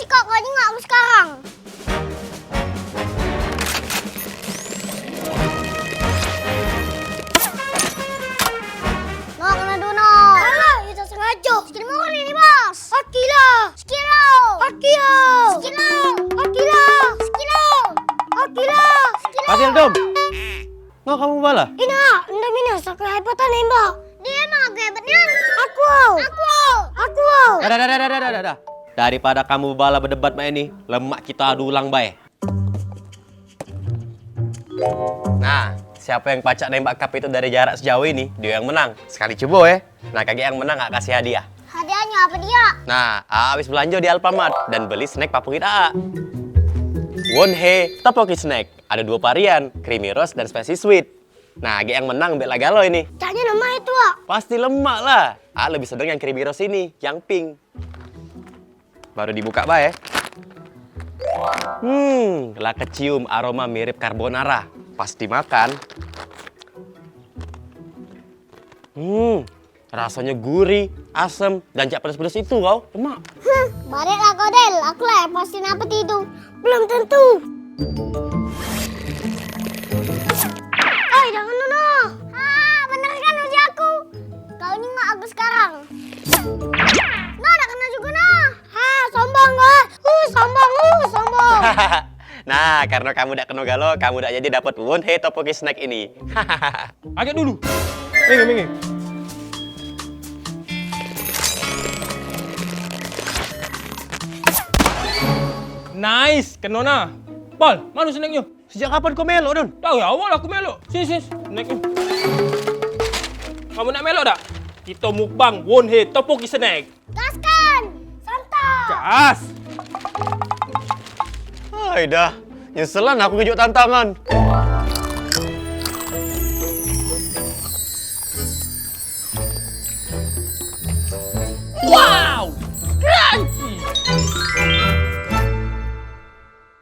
sih kak? Kayaknya nggak aku sekarang. Nah, kena Dono. Alah, itu sengaja. Skill mau kan ini, Bos? Akila. Skilo. Akila. Skilo. Akila. Skilo. Akila. Skilo. Pasir Dom. Nggak kamu bala? Ina, ndak minus aku hebatan Mbak. Dia emang aku hebatnya. Aku. Dah. Daripada kamu bala berdebat main ini, lemak kita adu ulang bae. Nah, siapa yang pacak nembak cup itu dari jarak sejauh ini, dia yang menang. Sekali coba ya. Nah, kakek yang menang nggak kasih hadiah. Hadiahnya apa dia? Nah, habis belanja di Alfamart dan beli snack favorit AA. Wonhe Tteokbokki Snack. Ada 2 varian, creamy roast dan spicy sweet. Nah, Age yang menang bela galau ini. Caknya nama itu, Wak. Pasti lemak lah. Lebih sedang yang creamy roast ini, yang pink. Baru dibuka ya. Lah kecium aroma mirip carbonara. Pas dimakan. Rasanya gurih, asam, dan jak pedas-pedas itu kau, lemak. Baliklah kau, Del. Aku lah yang pasti dapet itu. Belum tentu. Jangan Nono. Bener kan uji aku? Kau ini nggak aku sekarang. Nah, ada kena juga nah. Sombong kok. Sombong. Nah, karena kamu udah kena galau, kamu udah jadi dapat Wonhe Tteokbokki Snack ini. Agak dulu. Minggir. Nice, kenona. Bal, mana snacknya? Sejak kapan kau melok, Don? Dari awal aku melok. Sini, snacknya. Kamu nak melok tak? Kita mukbang Wonhe Tteokbokki Snack. Gaskan. Santai. Gas. Dah, nyeselan aku kejut tantangan.